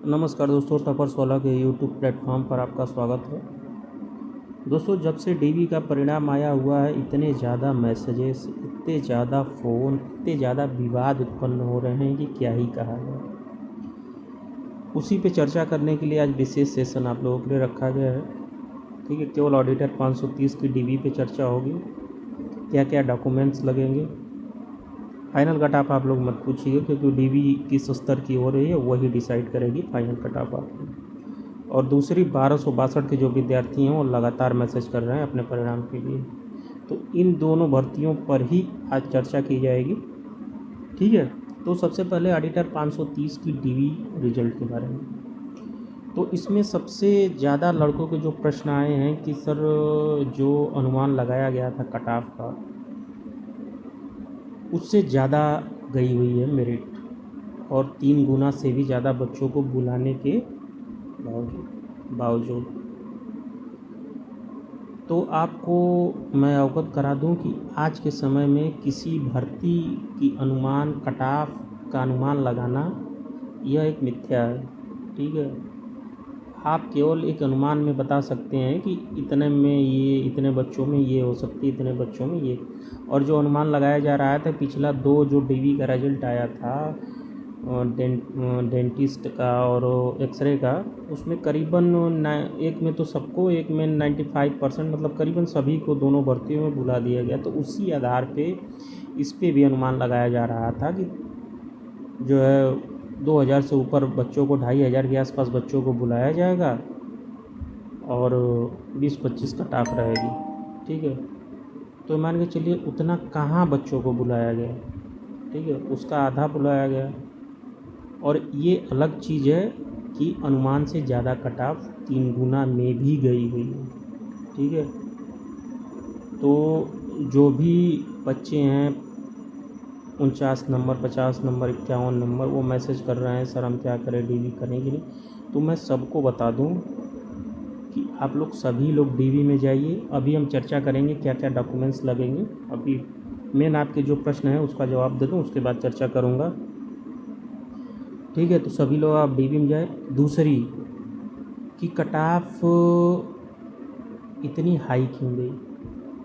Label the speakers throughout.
Speaker 1: नमस्कार दोस्तों, टॉपर्स वाला के यूट्यूब प्लेटफॉर्म पर आपका स्वागत है। दोस्तों, जब से डीवी का परिणाम आया हुआ है, इतने ज़्यादा मैसेजेस, इतने ज़्यादा फ़ोन, इतने ज़्यादा विवाद उत्पन्न हो रहे हैं कि क्या ही कहा जाए। उसी पे चर्चा करने के लिए आज विशेष सेशन आप लोगों के लिए रखा गया है। ठीक है, केवल ऑडिटर 530 की डीवी पे चर्चा होगी। क्या क्या डॉक्यूमेंट्स लगेंगे, फाइनल कट ऑफ आप लोग मत पूछिए, क्योंकि डीवी किस स्तर की हो रही है वही डिसाइड करेगी फाइनल कट ऑफ आपको। और दूसरी 1262 के जो विद्यार्थी हैं वो लगातार मैसेज कर रहे हैं अपने परिणाम के लिए, तो इन दोनों भर्तियों पर ही आज चर्चा की जाएगी। ठीक है, तो सबसे पहले ऑडिटर 530 की डीवी रिजल्ट के बारे में। तो इसमें सबसे ज़्यादा लड़कों के जो प्रश्न आए हैं कि सर, जो अनुमान लगाया गया था कट ऑफ का, उससे ज़्यादा गई हुई है मेरिट, और 3 गुना से भी ज़्यादा बच्चों को बुलाने के बावजूद। तो आपको मैं अवगत करा दूं कि आज के समय में किसी भर्ती की अनुमान कट ऑफ का अनुमान लगाना यह एक मिथ्या है। ठीक है, आप केवल एक अनुमान में बता सकते हैं कि इतने में ये, इतने बच्चों में ये हो सकती है, इतने बच्चों में ये। और जो अनुमान लगाया जा रहा था पिछला 2 जो डीवी का रिजल्ट आया था, डेंटिस्ट का और एक्सरे का, उसमें करीबन एक में तो सबको, एक में 95% मतलब करीबन सभी को दोनों भर्तियों में बुला दिया गया। तो उसी आधार पे इस पे भी अनुमान लगाया जा रहा था कि जो है 2000 से ऊपर बच्चों को, 2500 के आसपास बच्चों को बुलाया जाएगा और 20-25 कट ऑफ रहेगी। ठीक है, तो मान के चलिए उतना कहाँ बच्चों को बुलाया गया। ठीक है, उसका आधा बुलाया गया। और ये अलग चीज़ है कि अनुमान से ज़्यादा कट ऑफ 3 गुना में भी गई हुई है। ठीक है, तो जो भी बच्चे हैं 49 नंबर, 50 नंबर, 51 नंबर, वो मैसेज कर रहे हैं सर हम क्या करें, डीवी करें कि नहीं। तो मैं सबको बता दूं कि आप लोग सभी लोग डीवी में जाइए। अभी हम चर्चा करेंगे क्या क्या डॉक्यूमेंट्स लगेंगे। अभी मेन आपके जो प्रश्न है उसका जवाब दे दूँ, उसके बाद चर्चा करूँगा। ठीक है, तो सभी लोग आप डीवी में जाए। दूसरी कि कट ऑफ इतनी हाई क्यों गई,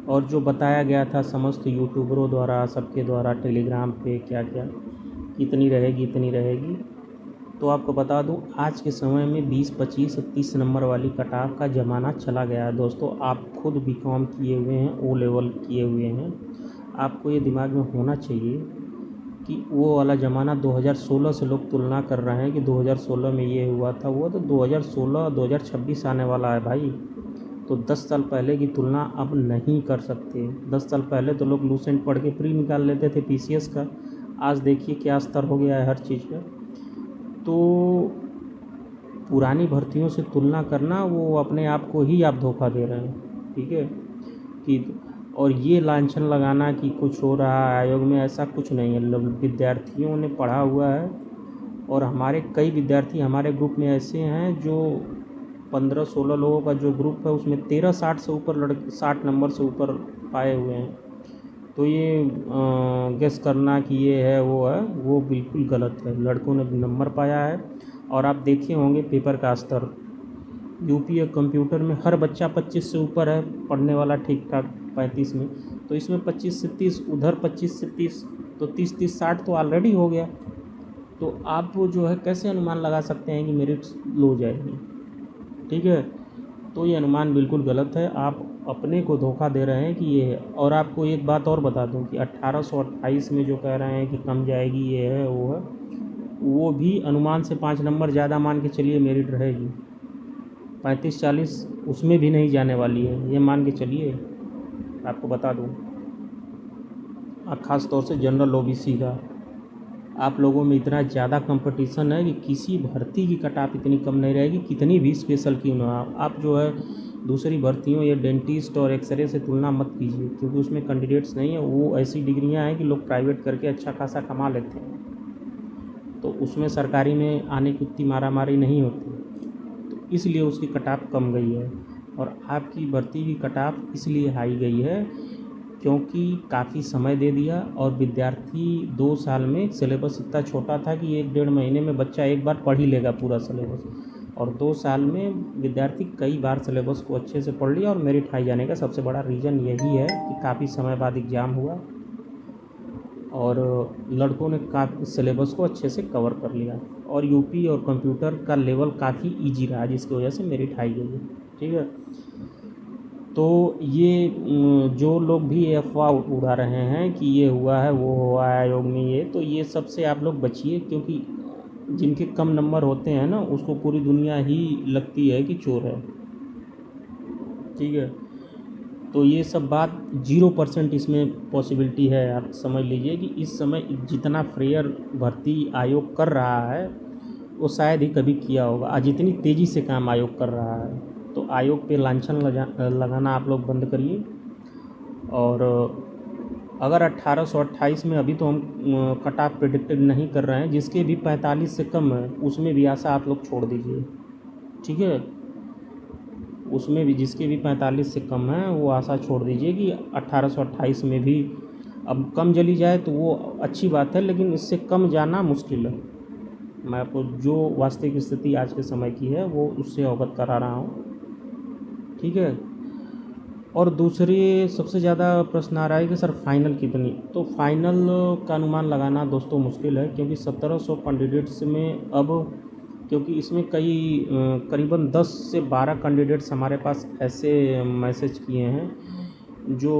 Speaker 1: और जो बताया गया था समस्त यूट्यूबरों द्वारा, सबके द्वारा, टेलीग्राम पे क्या क्या इतनी रहेगी, इतनी रहेगी। तो आपको बता दूं, आज के समय में 20, 25, 30 नंबर वाली कट ऑफ का ज़माना चला गया है। दोस्तों, आप खुद बीकॉम किए हुए हैं, ओ लेवल किए हुए हैं, आपको ये दिमाग में होना चाहिए कि वो वाला ज़माना 2016 से लोग तुलना कर रहे हैं कि 2016 में ये हुआ था, वो तो 2016, 2026 आने वाला है भाई। तो 10 साल पहले की तुलना अब नहीं कर सकते। 10 साल पहले तो लोग लूसेंट पढ़ के प्री निकाल लेते थे पीसीएस का। आज देखिए क्या स्तर हो गया है हर चीज़ का। तो पुरानी भर्तियों से तुलना करना, वो अपने आप को ही आप धोखा दे रहे हैं। ठीक है, कि और ये लांछन लगाना कि कुछ हो रहा है आयोग में, ऐसा कुछ नहीं है। विद्यार्थियों ने पढ़ा हुआ है, और हमारे कई विद्यार्थी हमारे ग्रुप में ऐसे हैं जो 15-16 लोगों का जो ग्रुप है उसमें 13 60 से ऊपर लड़के, 60 नंबर से ऊपर पाए हुए हैं। तो ये गेस करना कि ये है वो है, वो बिल्कुल गलत है। लड़कों ने नंबर पाया है। और आप देखे होंगे पेपर का स्तर, यूपी कंप्यूटर में हर बच्चा 25 से ऊपर है पढ़ने वाला, ठीक ठाक 35 में। तो इसमें 25 से 30, उधर 25 से 30, तो 30-30 60 तो ऑलरेडी हो गया। तो आप वो जो है कैसे अनुमान लगा सकते हैं कि मेरिट लो जाएगी। ठीक है, तो ये अनुमान बिल्कुल गलत है। आप अपने को धोखा दे रहे हैं कि ये है। और आपको एक बात और बता दूं कि 1828 में जो कह रहे हैं कि कम जाएगी, ये है वो है, वो भी अनुमान से 5 नंबर ज़्यादा मान के चलिए मेरिट रहेगी। 35-40 उसमें भी नहीं जाने वाली है, ये मान के चलिए। आपको बता दूं, ख़ास तौर से जनरल ओबीसी का आप लोगों में इतना ज़्यादा कंपटीशन है कि किसी भर्ती की कट ऑफ इतनी कम नहीं रहेगी, कितनी भी स्पेशल क्यों ना आप जो है दूसरी भर्तियों या डेंटिस्ट और एक्सरे से तुलना मत कीजिए, क्योंकि उसमें कैंडिडेट्स नहीं है। वो ऐसी डिग्रियां हैं कि लोग प्राइवेट करके अच्छा खासा कमा लेते हैं, तो उसमें सरकारी में आने की उतनी मारामारी नहीं होती, तो इसलिए उसकी कट ऑफ कम गई है। और आपकी भर्ती की कट ऑफ इसलिए हाई गई है क्योंकि काफ़ी समय दे दिया और विद्यार्थी 2 साल में सिलेबस इतना छोटा था कि 1-1.5 महीने में बच्चा एक बार पढ़ ही लेगा पूरा सिलेबस, और 2 साल में विद्यार्थी कई बार सिलेबस को अच्छे से पढ़ लिया। और मेरिट हाई जाने का सबसे बड़ा रीज़न यही है कि काफ़ी समय बाद एग्ज़ाम हुआ और लड़कों ने काफ़ी सिलेबस को अच्छे से कवर कर लिया, और यूपी और कंप्यूटर का लेवल काफ़ी इजी रहा, जिसकी वजह से मेरिट हाई गई है। ठीक है, तो ये जो लोग भी अफवाह उड़ा रहे हैं कि ये हुआ है वो हुआ है आयोग में, ये तो ये सबसे आप लोग बचिए, क्योंकि जिनके कम नंबर होते हैं ना उसको पूरी दुनिया ही लगती है कि चोर है। ठीक है, तो ये सब बात 0% इसमें पॉसिबिलिटी है। आप समझ लीजिए कि इस समय जितना फेयर भर्ती आयोग कर रहा है वो शायद ही कभी किया होगा, आज जितनी तेज़ी से काम आयोग कर रहा है। तो आयोग पे लांछन लगाना आप लोग बंद करिए। और अगर 1828 में, अभी तो हम कट ऑफ प्रेडिक्टेड नहीं कर रहे हैं, जिसके भी 45 से कम है उसमें भी आशा आप लोग छोड़ दीजिए। ठीक है, उसमें भी जिसके भी 45 से कम है वो आशा छोड़ दीजिए कि 1828 में भी अब कम चली जाए तो वो अच्छी बात है, लेकिन इससे कम जाना मुश्किल है। मैं आपको जो वास्तविक स्थिति आज के समय की है वो उससे अवगत करा रहा हूँ। ठीक है, और दूसरी सबसे ज़्यादा प्रश्न आ रहा है कि सर फाइनल कितनी, तो फाइनल का अनुमान लगाना दोस्तों मुश्किल है, क्योंकि 1700 कैंडिडेट्स में अब, क्योंकि इसमें करीबन 10 से 12 कैंडिडेट्स हमारे पास ऐसे मैसेज किए हैं जो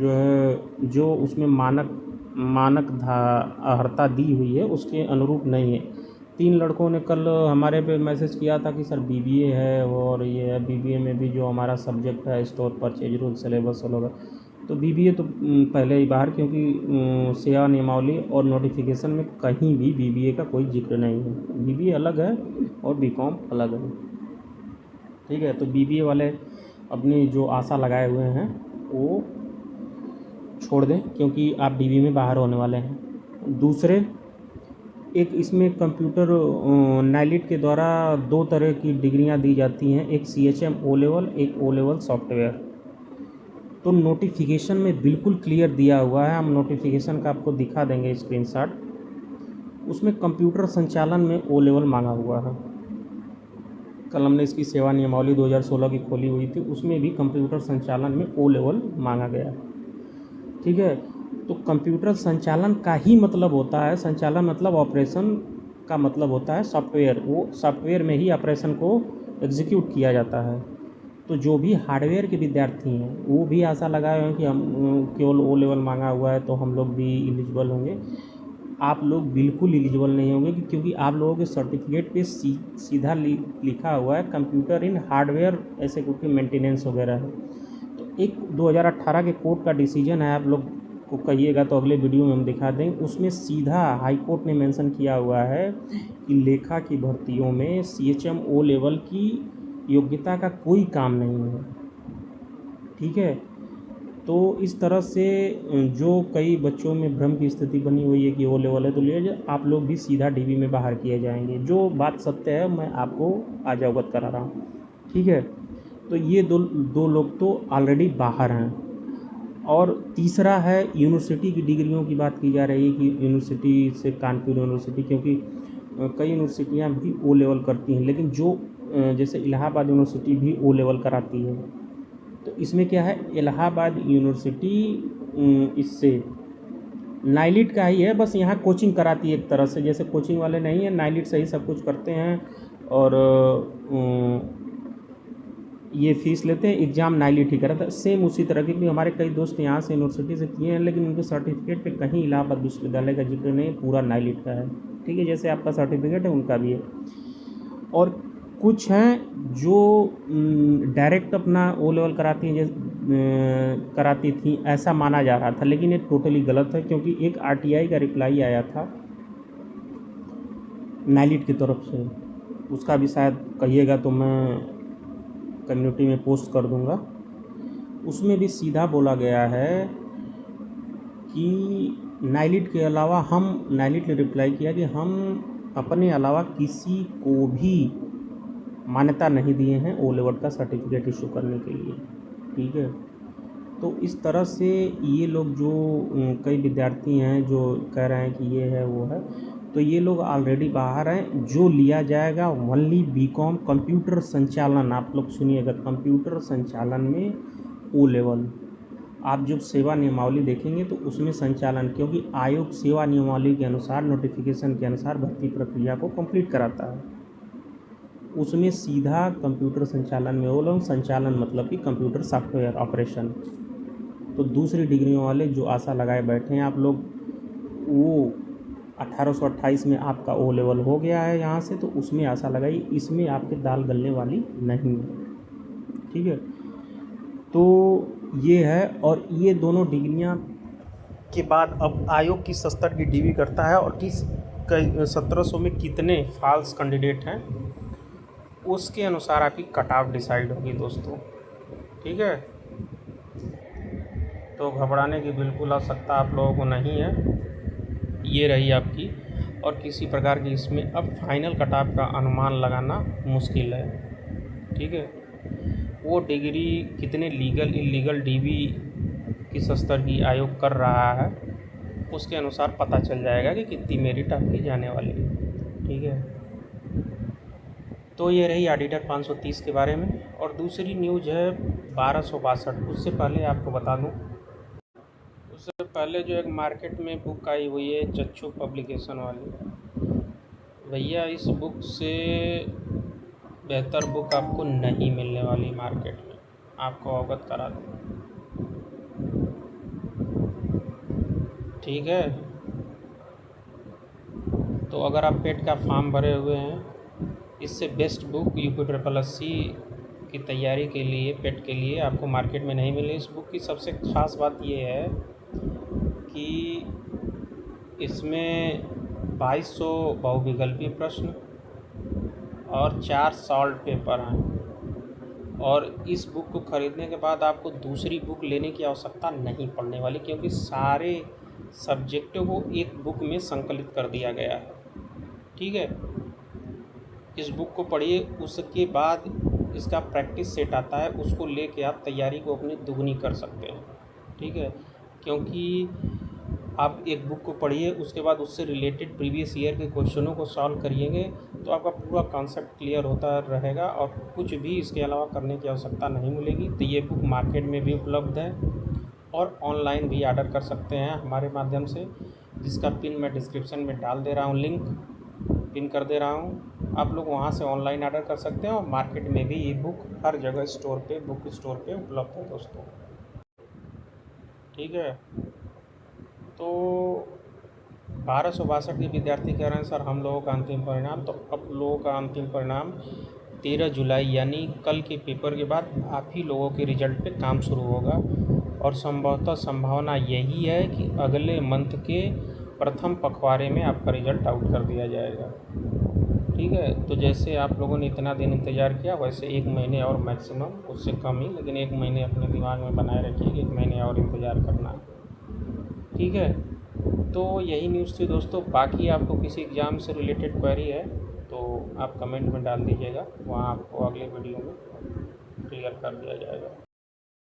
Speaker 1: है जो उसमें मानक अर्हता दी हुई है उसके अनुरूप नहीं है। 3 लड़कों ने कल हमारे पे मैसेज किया था कि सर बीबीए है और ये है, बीबीए में भी जो हमारा सब्जेक्ट है स्टोर परचेज रूल सिलेबस वगैरह, तो बीबीए तो पहले ही बाहर, क्योंकि सेवा नियमावली और नोटिफिकेशन में कहीं भी बीबीए का कोई जिक्र नहीं है। बीबीए अलग है और बीकॉम अलग है। ठीक है, तो बीबीए वाले अपनी जो आशा लगाए हुए हैं वो छोड़ दें, क्योंकि आप बीबीए में बाहर होने वाले हैं। दूसरे, एक इसमें कंप्यूटर नाइलिट के द्वारा 2 तरह की डिग्रियां दी जाती हैं, एक CHM O लेवल, एक O लेवल सॉफ्टवेयर। तो नोटिफिकेशन में बिल्कुल क्लियर दिया हुआ है, हम नोटिफिकेशन का आपको दिखा देंगे स्क्रीनशॉट। उसमें कंप्यूटर संचालन में O लेवल मांगा हुआ है। कल हमने इसकी सेवा नियमावली 2016 की खोली हुई थी, उसमें भी कंप्यूटर संचालन में O लेवल मांगा गया। ठीक है, तो कंप्यूटर संचालन का ही मतलब होता है, संचालन मतलब ऑपरेशन का मतलब होता है सॉफ्टवेयर, वो सॉफ्टवेयर में ही ऑपरेशन को एग्जीक्यूट किया जाता है। तो जो भी हार्डवेयर के विद्यार्थी हैं वो भी आशा लगाए हुए हैं कि हम केवल O लेवल मांगा हुआ है तो हम लोग भी एलिजिबल होंगे। आप लोग बिल्कुल एलिजिबल नहीं होंगे, क्योंकि आप लोगों के सर्टिफिकेट पे सीधा लिखा हुआ है कंप्यूटर इन हार्डवेयर ऐसे कुछ मेंटेनेंस वगैरह है। तो एक 2018 के कोर्ट का डिसीजन है, आप लोग को कहिएगा तो अगले वीडियो में हम दिखा दें, उसमें सीधा हाई कोर्ट ने मेंशन किया हुआ है कि लेखा की भर्तियों में CHM O लेवल की योग्यता का कोई काम नहीं है। ठीक है, तो इस तरह से जो कई बच्चों में भ्रम की स्थिति बनी हुई है कि O लेवल है तो लिए आप लोग भी सीधा DB में बाहर किए जाएंगे, जो बात सत्य है मैं आपको आज अवगत करा रहा हूँ। ठीक है, तो ये दो लोग तो ऑलरेडी बाहर हैं। और तीसरा है यूनिवर्सिटी की डिग्रियों की बात की जा रही है कि यूनिवर्सिटी से कानपुर यूनिवर्सिटी, क्योंकि कई यूनिवर्सिटियां भी O लेवल करती हैं, लेकिन जो जैसे इलाहाबाद यूनिवर्सिटी भी O लेवल कराती है। तो इसमें क्या है, इलाहाबाद यूनिवर्सिटी इससे नाइलिट का ही है, बस यहाँ कोचिंग कराती है एक तरह से, जैसे कोचिंग वाले नहीं है, नाइलिट से ही सब कुछ करते हैं और ये फ़ीस लेते हैं, एग्ज़ाम नाइलिट ही कराता है। सेम उसी तरह के भी हमारे कई दोस्त यहाँ से यूनिवर्सिटी से किए हैं, लेकिन उनके सर्टिफिकेट पे कहीं इलाहाबाद विश्वविद्यालय का जिक्र नहीं, पूरा नाइलिट का है। ठीक है, जैसे आपका सर्टिफिकेट है उनका भी है। और कुछ हैं जो डायरेक्ट अपना O लेवल कराती थी ऐसा माना जा रहा था, लेकिन ये टोटली गलत है, क्योंकि एक RTI का रिप्लाई आया था नाइलिट की तरफ से, उसका भी शायद कहिएगा तो मैं कम्युनिटी में पोस्ट कर दूंगा। उसमें भी सीधा बोला गया है कि नाइलिट के अलावा नाइलिट ने रिप्लाई किया कि हम अपने अलावा किसी को भी मान्यता नहीं दिए हैं O लेवल का सर्टिफिकेट इशू करने के लिए। ठीक है, तो इस तरह से ये लोग जो कई विद्यार्थी हैं जो कह रहे हैं कि ये है वो है, तो ये लोग ऑलरेडी बाहर हैं। जो लिया जाएगा ओनली बीकॉम कंप्यूटर संचालन। आप लोग सुनिएगा, कंप्यूटर संचालन में ओ लेवल। आप जब सेवा नियमावली देखेंगे तो उसमें संचालन, क्योंकि आयोग सेवा नियमावली के अनुसार, नोटिफिकेशन के अनुसार भर्ती प्रक्रिया को कंप्लीट कराता है। उसमें सीधा कंप्यूटर संचालन में वो लोग, संचालन मतलब कि कंप्यूटर सॉफ्टवेयर ऑपरेशन। तो दूसरी डिग्रियों वाले जो आशा लगाए बैठे हैं आप लोग, वो 1828 में आपका ओ लेवल हो गया है यहाँ से, तो उसमें आशा लगाई, इसमें आपके दाल गलने वाली नहीं है। ठीक है, तो ये है। और ये दोनों डिग्रियाँ के बाद अब आयोग किस स्तर की डिग्री करता है और किस 1700 में कितने फॉल्स कैंडिडेट हैं, उसके अनुसार आपकी कट ऑफ डिसाइड होगी दोस्तों। ठीक है, तो घबराने की बिल्कुल आवश्यकता आप लोगों को नहीं है। ये रही आपकी, और किसी प्रकार की इसमें अब फाइनल कट ऑफ का अनुमान लगाना मुश्किल है। ठीक है, वो डिग्री कितने लीगल इलीगल डीबी किस स्तर की आयोग कर रहा है, उसके अनुसार पता चल जाएगा कि कितनी मेरिट आपकी जाने वाली है। ठीक है, तो ये रही ऑडिटर 530 के बारे में। और दूसरी न्यूज़ है 1262। उससे पहले आपको बता दूं, उससे पहले जो एक मार्केट में बुक आई हुई है चच्चू पब्लिकेशन वाली, भैया इस बुक से बेहतर बुक आपको नहीं मिलने वाली मार्केट में, आपको अवगत करा दूँ। ठीक है, तो अगर आप पेट का फॉर्म भरे हुए हैं, इससे बेस्ट बुक UPSSC की तैयारी के लिए, पेट के लिए आपको मार्केट में नहीं मिली। इस बुक की सबसे ख़ास बात ये है कि इसमें 2200 बहुविकल्पीय प्रश्न और 4 सॉल्व पेपर हैं। और इस बुक को ख़रीदने के बाद आपको दूसरी बुक लेने की आवश्यकता नहीं पड़ने वाली, क्योंकि सारे सब्जेक्टों को एक बुक में संकलित कर दिया गया है। ठीक है, इस बुक को पढ़िए, उसके बाद इसका प्रैक्टिस सेट आता है, उसको लेके आप तैयारी को अपनी दुगनी कर सकते हैं। ठीक है, क्योंकि आप एक बुक को पढ़िए, उसके बाद उससे रिलेटेड प्रीवियस ईयर के क्वेश्चनों को सॉल्व करिएंगे तो आपका पूरा कॉन्सेप्ट क्लियर होता रहेगा और कुछ भी इसके अलावा करने की आवश्यकता नहीं मिलेगी। तो ये बुक मार्केट में भी उपलब्ध है और ऑनलाइन भी ऑर्डर कर सकते हैं हमारे माध्यम से, जिसका पिन मैं डिस्क्रिप्शन में डाल दे रहा हूँ, लिंक पिन कर दे रहा हूँ। आप लोग वहाँ से ऑनलाइन ऑर्डर कर सकते हैं और मार्केट में भी ये बुक हर जगह स्टोर पे, बुक स्टोर पे उपलब्ध है दोस्तों। ठीक है, तो 1262 के विद्यार्थी कह रहे हैं सर हम लोगों का अंतिम परिणाम, तो अब लोगों का अंतिम परिणाम 13 जुलाई यानी कल के पेपर के बाद आप ही लोगों के रिज़ल्ट पे काम शुरू होगा। और संभवतः संभावना यही है कि अगले मंथ के प्रथम पखवाड़े में आपका रिज़ल्ट आउट कर दिया जाएगा। ठीक है, तो जैसे आप लोगों ने इतना दिन इंतज़ार किया, वैसे 1 महीने और मैक्सिमम, उससे कम ही, लेकिन 1 महीने अपने दिमाग में बनाए रखिए, 1 महीने और इंतज़ार करना है। ठीक है, तो यही न्यूज़ थी दोस्तों। बाकी आपको किसी एग्ज़ाम से रिलेटेड क्वेरी है तो आप कमेंट में डाल दीजिएगा, वहाँ आपको अगले वीडियो में क्लियर कर दिया जाएगा।